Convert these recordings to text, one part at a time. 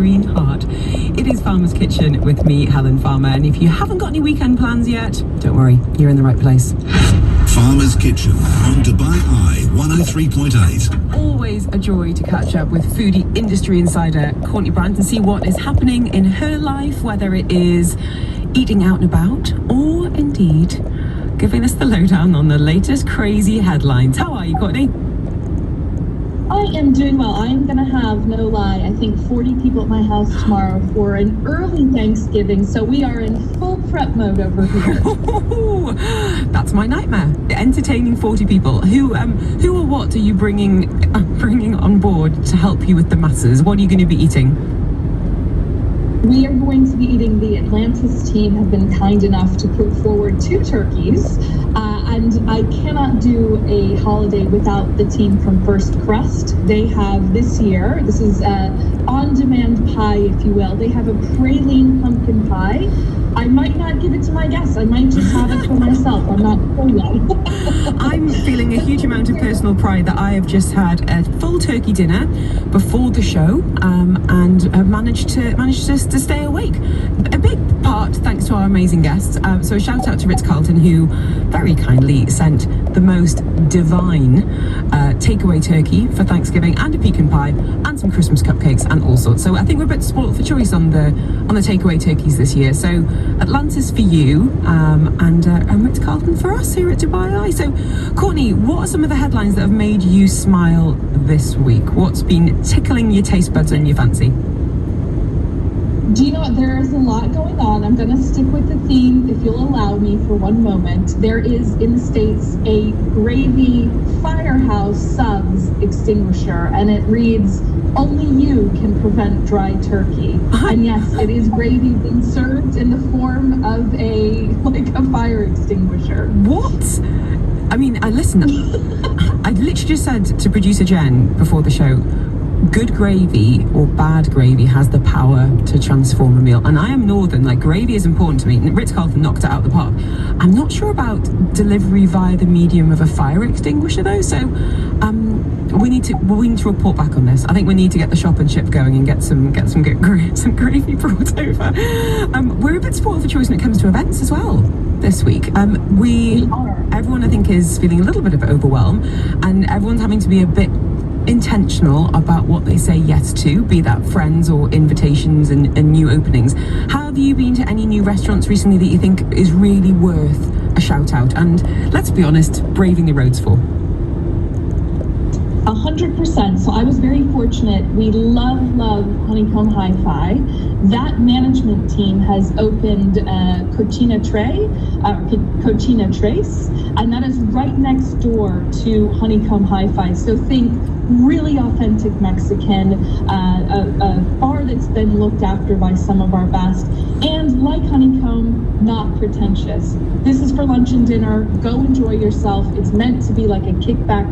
green heart. It is Farmer's Kitchen with me, Helen Farmer, and if you haven't got any weekend plans yet, don't worry, you're in the right place. Farmer's Kitchen on Dubai Eye 103.8. Always a joy to catch up with foodie industry insider Courtney Brandt and see what is happening in her life, whether it is eating out and about or indeed giving us the lowdown on the latest crazy headlines. How are you, Courtney? I am doing well. I am going to have, no lie, I think 40 people at my house tomorrow for an early Thanksgiving. So we are in full prep mode over here. That's my nightmare. Entertaining 40 people. Who or what are you bringing on board to help you with the masses? What are you going to be eating? We are going to be eating, the Atlantis team have been kind enough to put forward 2 turkeys. And I cannot do a holiday without the team from First Crust. They have this year, this is on-demand pie, if you will. They have a praline pumpkin pie. I might not give it to my guests. I might just have it for myself. I'm not sure yet. I'm feeling a huge amount of personal pride that I have just had a full turkey dinner before the show, and have managed to stay awake. A big part thanks to our amazing guests. So a shout out to Ritz-Carlton, who very kindly sent the most divine takeaway turkey for Thanksgiving, and a pecan pie, and some Christmas cupcakes and all sorts. So I think we're a bit spoiled for choice on the takeaway turkeys this year. So Atlantis for you, and Ritz-Carlton for us here at Dubai Eye. So Courtney, what are some of the headlines that have made you smile this week? What's been tickling your taste buds and your fancy? Do you know what? There is a lot going on. I'm going to stick with the theme, if you'll allow me for one moment. There is, in the States, a gravy firehouse subs extinguisher, and it reads, "Only you can prevent dry turkey." And yes, it is gravy being served in the form of a fire extinguisher. What? I mean, I literally just said to producer Jen before the show, good gravy or bad gravy has the power to transform a meal. And I am northern, like gravy is important to me. Ritz-Carlton knocked it out of the park. I'm not sure about delivery via the medium of a fire extinguisher though, so we need to report back on this. I think we need to get the shop and ship going and get some gravy brought over. We're a bit spoiled for choice when it comes to events as well this week. We are. Everyone I think is feeling a little bit of overwhelm, and everyone's having to be a bit intentional about what they say yes to, be that friends or invitations and new openings. How have you been to any new restaurants recently that you think is really worth a shout out, and let's be honest, braving the roads for? 100%. So I was very fortunate. We love Honeycomb Hi-Fi. That management team has opened Cocina Trace, and that is right next door to Honeycomb Hi-Fi. So think really authentic Mexican, a bar that's been looked after by some of our best, and like Honeycomb, not pretentious. This is for lunch and dinner. Go enjoy yourself. It's meant to be like a kickback,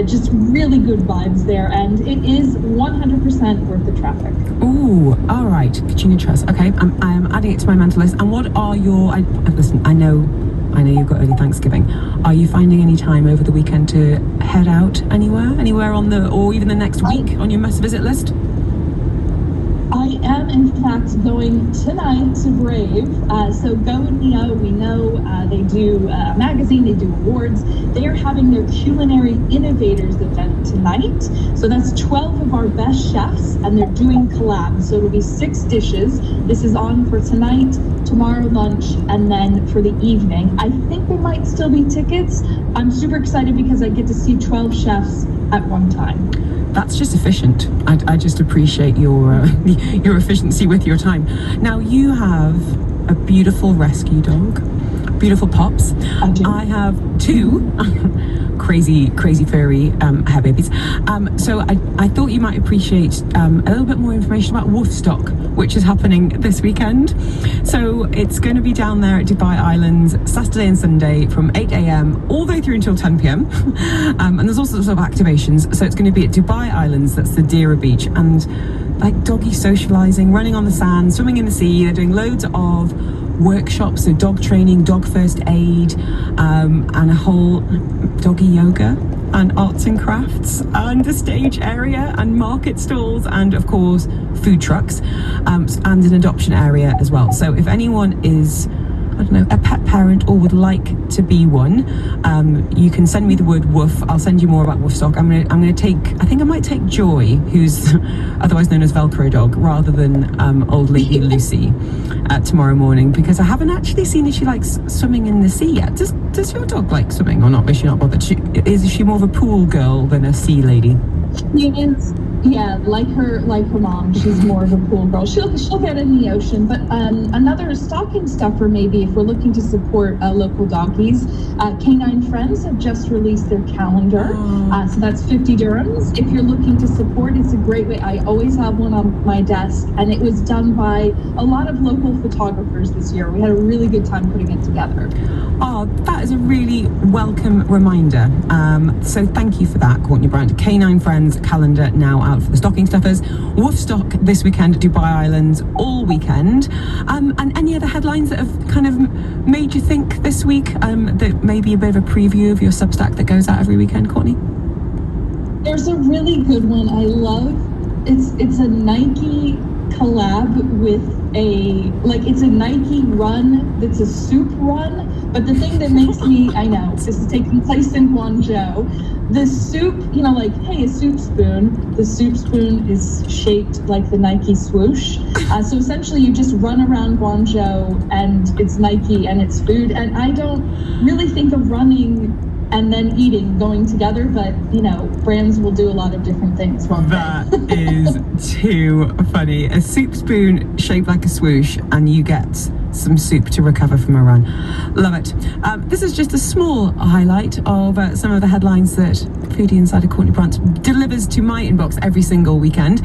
just really good vibes there, and it is 100% worth the traffic. Ooh, all right, Cocina Trace. Okay, I am adding it to my mental list. And what are your? Listen, I know you've got early Thanksgiving. Are you finding any time over the weekend to head out anywhere on or even the next week on your must-visit list? I am, in fact, going tonight to Brave. So Go and Neo, we know they do a magazine, they do awards. They are having their Culinary Innovators event tonight. So that's 12 of our best chefs, and they're doing collabs. So it'll be 6 dishes. This is on for tonight, tomorrow lunch, and then for the evening. I think there might still be tickets. I'm super excited because I get to see 12 chefs at one time. That's just efficient. I just appreciate your efficiency with your time. Now, you have a beautiful rescue dog, beautiful Pops. I do. I have 2 crazy furry hair babies. So I thought you might appreciate a little bit more information about Woofstock, which is happening this weekend. So it's going to be down there at Dubai Islands Saturday and Sunday from 8 a.m. all the way through until 10 p.m. And there's all sorts of activations. So it's going to be at Dubai Islands, that's the Dira Beach, and like doggy socializing, running on the sand, swimming in the sea. They're doing loads of workshops, so dog training, dog first aid, and a whole doggy yoga. and arts and crafts and a stage area and market stalls and of course food trucks, and an adoption area as well. So if anyone is, I don't know, a pet parent or would like to be one, you can send me the word woof. I'll send you more about woof stock. I'm gonna take, I think I might take Joy, who's otherwise known as Velcro Dog, rather than old lady Lucy, tomorrow morning, because I haven't actually seen if she likes swimming in the sea yet. Does your dog like swimming or not? Is she not bothered? Is she more of a pool girl than a sea lady? She is, yeah, like her mom. She's more of a pool girl. She'll get in the ocean. But another stocking stuffer, maybe, if we're looking to support local doggies, Canine Friends have just released their calendar. So that's 50 dirhams. If you're looking to support, it's a great way. I always have one on my desk, and it was done by a lot of local photographers this year. We had a really good time putting it together. Oh, that is a really welcome reminder. So thank you for that, Courtney Brandt. Canine Friends calendar now out for the stocking stuffers. Woof stock this weekend at Dubai Islands all weekend. And any other headlines that have kind of made you think this week, that maybe a bit of a preview of your Substack that goes out every weekend, Courtney? There's a really good one I love. It's a Nike collab with it's a Nike run that's a soup run. But the thing that makes me, I know, this is taking place in Guangzhou. The soup, hey, a soup spoon. The soup spoon is shaped like the Nike swoosh. So essentially you just run around Guangzhou and it's Nike and it's food. And I don't really think of running and then eating going together, but brands will do a lot of different things, won't they? That is too funny. A soup spoon shaped like a swoosh, and you get some soup to recover from a run. Love it. This is just a small highlight of some of the headlines that Foodie Insider Courtney Brandt delivers to my inbox every single weekend.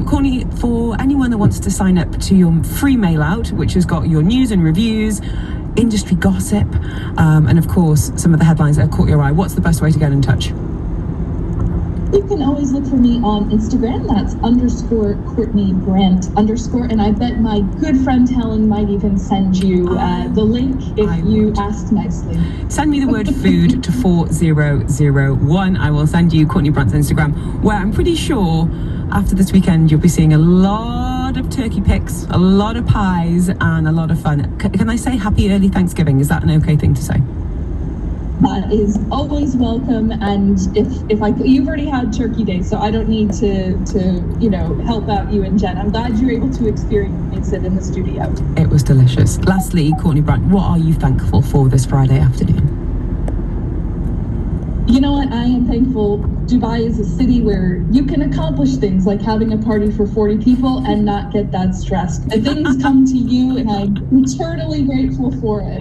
Courtney, for anyone that wants to sign up to your free mail out, which has got your news and reviews, industry gossip, and of course some of the headlines that have caught your eye, what's the best way to get in touch? You can always look for me on Instagram. That's _Courtney Brandt _. And I bet my good friend Helen might even send you the link if you ask nicely. Send me the word food to 4001. I will send you Courtney Brandt's Instagram, where I'm pretty sure after this weekend you'll be seeing a lot of turkey pics, a lot of pies, and a lot of fun. Can I say happy early Thanksgiving? Is that an okay thing to say? That is always welcome, and you've already had Turkey Day, so I don't need to help out you and Jen. I'm glad you're able to experience it in the studio. It was delicious. Lastly, Courtney Brandt, what are you thankful for this Friday afternoon? You know what? I am thankful Dubai is a city where you can accomplish things like having a party for 40 people and not get that stressed. The things come to you, and I'm eternally grateful for it.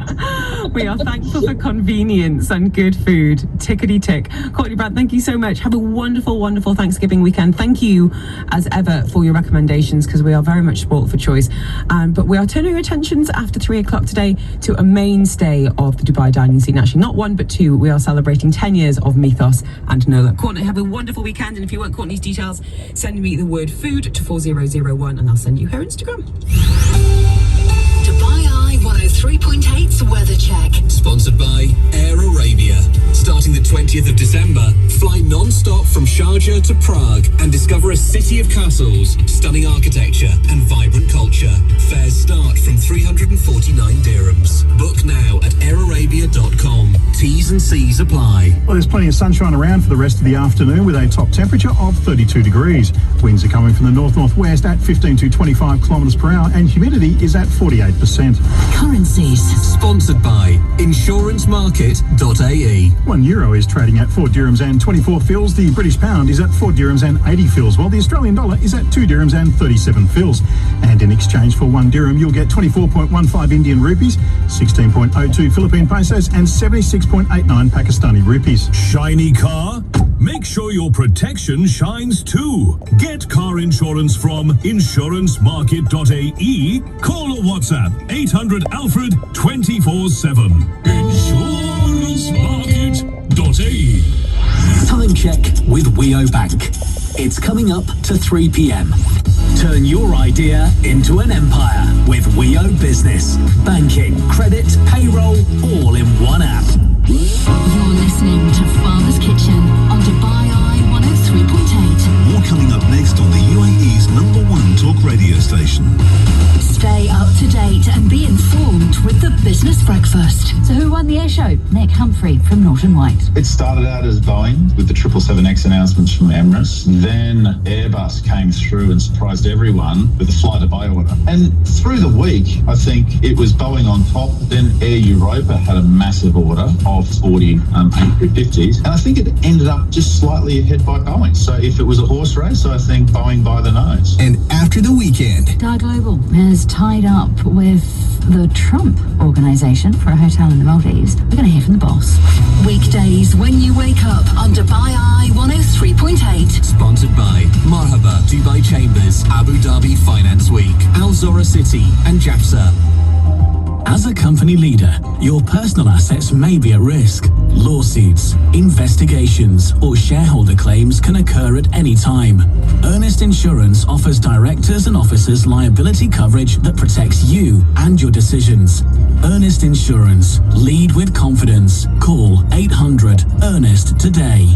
We are thankful for convenience and good food. Tickety tick. Courtney Brandt, thank you so much. Have a wonderful, wonderful Thanksgiving weekend. Thank you, as ever, for your recommendations, because we are very much spoilt for choice. But we are turning our attentions after 3 o'clock today to a mainstay of the Dubai dining scene. Actually, not one, but two. We are celebrating 10 years of Mythos and Nola. Courtney, have a wonderful weekend, and if you want Courtney's details, send me the word food to 4001 and I'll send you her Instagram. Dubai Eye 103.8's weather check. Sponsored by Air Arabia. Starting the 20th of December, fly non-stop from Sharjah to Prague and discover a city of castles, stunning architecture and vibrant culture. Fares start from 349 dirhams. Book now at airarabia.com. T's and C's apply. Well, there's plenty of sunshine around for the rest of the afternoon with a top temperature of 32 degrees. Winds are coming from the north-northwest at 15 to 25 kilometres per hour and humidity is at 48%. Currencies. Sponsored by insurancemarket.ae. €1 is trading at 4 dirhams and 24 fils. The British pound is at 4 dirhams and 80 fils, while the Australian dollar is at 2 dirhams and 37 fils. And in exchange for 1 dirham, you'll get 24.15 Indian rupees, 16.02 Philippine pesos, and 76.89 Pakistani rupees. Shiny car? Make sure your protection shines too. Get car insurance from insurancemarket.ae. Call or WhatsApp 800 Alfred 24/7. Insurancemarket.ae. Time check with WEO Bank. It's coming up to 3 p.m. Turn your idea into an empire with WEO Business. Banking, credit, payroll, all in one app. You're listening to Farmer's Kitchen with the business breakfast. So who won the air show? Nick Humphrey from Norton White. It started out as Boeing with the 777X announcements from Emirates. Then Airbus came through and surprised everyone with the fly Dubai order. And through the week, I think it was Boeing on top. Then Air Europa had a massive order of 40 A350s. And I think it ended up just slightly ahead by Boeing. So if it was a horse race, I think Boeing by the nose. And after the weekend, Dar Global has tied up with the Trump Organization for a hotel in the Maldives. We're going to hear from the boss. Weekdays when you wake up on Dubai Eye 103.8. sponsored by Marhaba, Dubai Chambers, Abu Dhabi Finance Week, Al Zora City and JAPSA. As a company leader, your personal assets may be at risk. Lawsuits, investigations, or shareholder claims can occur at any time. Earnest Insurance offers directors and officers liability coverage that protects you and your decisions. Earnest Insurance. Lead with confidence. Call 800-EARNEST today.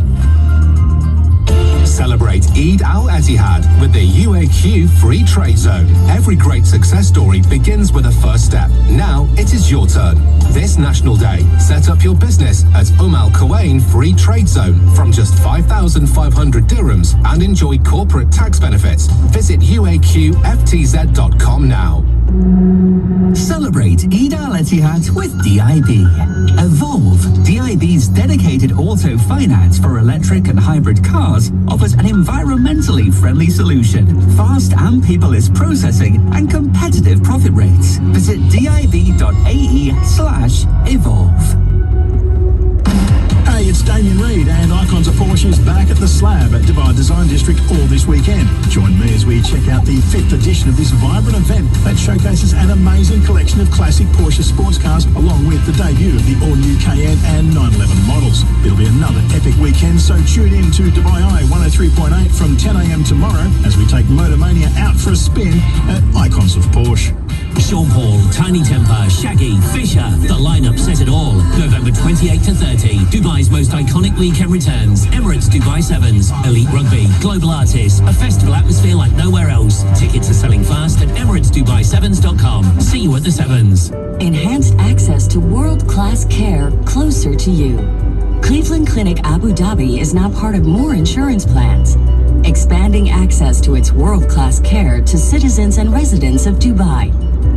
Celebrate Eid al-Etihad with the UAQ Free Trade Zone. Every great success story begins with a first step. Now it is your turn. This National Day, set up your business at Al Quwain Free Trade Zone from just 5,500 dirhams and enjoy corporate tax benefits. Visit uaqftz.com now. Celebrate Eid al-Etihad with DIB. Evolve, DIB's dedicated auto finance for electric and hybrid cars, offers an environmentally friendly solution, fast and paperless processing, and competitive profit rates. Visit dib.ae/evolve. Hey, it's Damien Reid, and Icons of Porsche is back at the Slab at Dubai Design District all this weekend. Join me as we check out the 5th edition of this vibrant event that showcases an amazing collection of classic Porsche sports cars, along with the debut of the all-new Cayenne and 911 models. It'll be another epic weekend, so tune in to Dubai Eye 103.8 from 10 a.m. tomorrow as we take Motormania out for a spin at Icons of Porsche. Sean Paul, Tiny Temper, Shaggy, Fisher. The lineup says it all. November 28 to 30. Dubai's most iconic weekend returns. Emirates Dubai Sevens, Elite Rugby, Global Artists. A festival atmosphere like nowhere else. Tickets are selling fast at EmiratesDubai7s.com. See you at the Sevens. Enhanced access to world-class care closer to you. Cleveland Clinic Abu Dhabi is now part of more insurance plans, expanding access to its world-class care to citizens and residents of Dubai.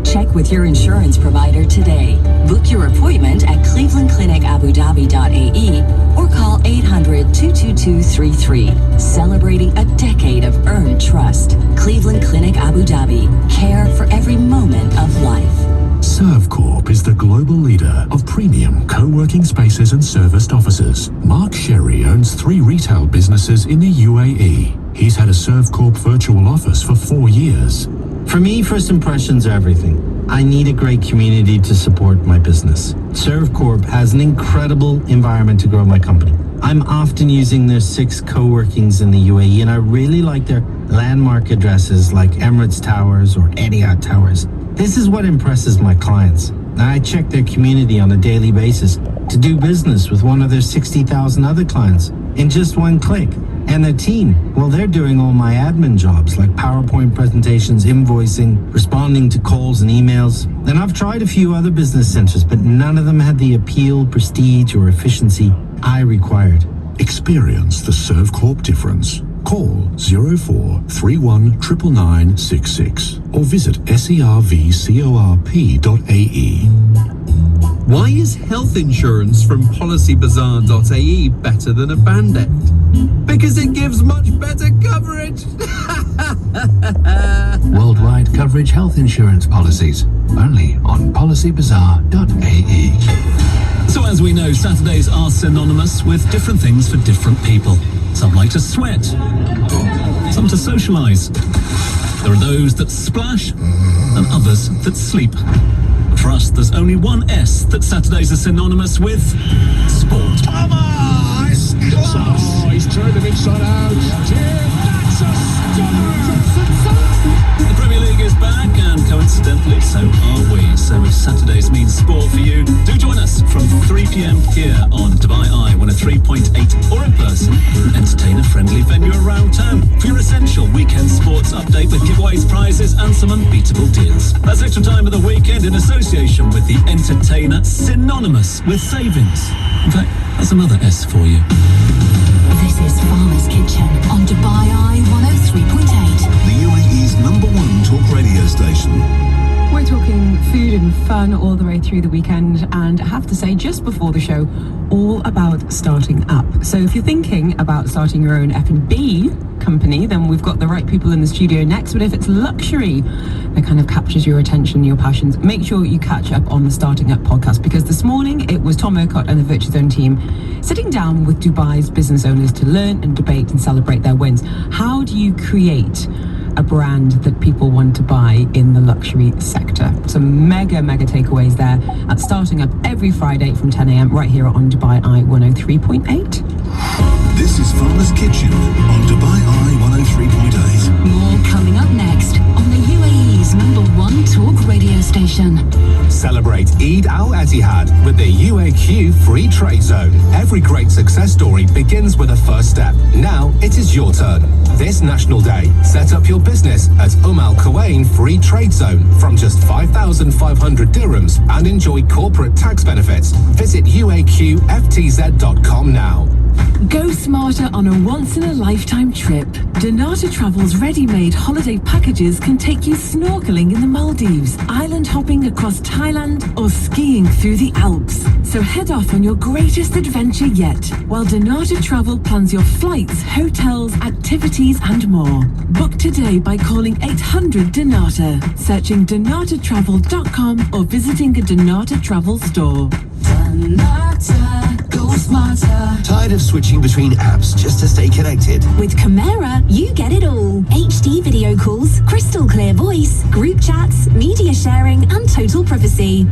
Check with your insurance provider today. Book your appointment at clevelandclinicabudabi.ae or call 800-222-33. Celebrating a decade of earned trust. Cleveland Clinic Abu Dhabi. Care for every moment of life. Servcorp is the global leader of premium co-working spaces and serviced offices. Mark Sherry owns 3 retail businesses in the UAE. He's had a Servcorp virtual office for 4 years. For me, first impressions are everything. I need a great community to support my business. Servcorp has an incredible environment to grow my company. I'm often using their 6 co-workings in the UAE, and I really like their landmark addresses like Emirates Towers or Etihad Towers. This is what impresses my clients. I check their community on a daily basis to do business with one of their 60,000 other clients in just one click. And their team, well, they're doing all my admin jobs like PowerPoint presentations, invoicing, responding to calls and emails. And I've tried a few other business centers, but none of them had the appeal, prestige, or efficiency I required. Experience the Servcorp difference. Call 0431 99966 or visit servcorp.ae. Why is health insurance from policybazaar.ae better than a Band-Aid? Because it gives much better coverage! Worldwide coverage health insurance policies. Only on policybazaar.ae. So as we know, Saturdays are synonymous with different things for different people. Some like to sweat, some to socialise. There are those that splash and others that sleep. For us, there's only one S that Saturdays are synonymous with: sport. Thomas! Oh, he's turned it inside out. That's a The Premier League is back, and coincidentally, so are we. So if Saturdays means sport for you, do join us from 3 p.m. here on Dubai Eye 103.8 or in person, Entertainer Free. friendly venue around town for your essential weekend sports update with giveaways, prizes and some unbeatable deals. That's extra time of the weekend in association with the entertainer, synonymous with savings. In fact, that's another S for you. This is Farmer's Kitchen on Dubai Eye 103.8. The UAE's #1 talk radio station. We're talking food and fun all the way through the weekend, and I have to say, just before the show, all about starting up. So if you're thinking about starting your own F&B company, then we've got the right people in the studio next. But if it's luxury that kind of captures your attention, your passions, make sure you catch up on the Starting Up podcast, because this morning it was Tom Urquhart and the Virtue Zone team sitting down with Dubai's business owners to learn and debate and celebrate their wins. How do you create a brand that people want to buy in the luxury sector? Some mega takeaways there at Starting Up every Friday from 10 a.m. right here on Dubai Eye 103.8. This is Farmer's Kitchen on Dubai Eye 103.8. More coming up next on the UAE's #1 talk radio station. Celebrate Eid al-Etihad with the UAQ Free Trade Zone. Every great success story begins with a first step. Now it is your turn. This National Day, set up your business at Al Quwain Free Trade Zone from just 5,500 dirhams and enjoy corporate tax benefits. Visit uaqftz.com now. Go smarter on a once-in-a-lifetime trip. Donata Travel's ready-made holiday packages can take you snorkeling in the Maldives, island hopping across Thailand, or skiing through the Alps. So head off on your greatest adventure yet, while Donata Travel plans your flights, hotels, activities and more. Book today by calling 800 Donata, searching donatatravel.com or visiting a Donata Travel store. Donata, go smarter. Tired of switching between apps just to stay connected? With Camera, you get it all. HD video calls, crystal clear voice, group chats, media sharing, and total privacy.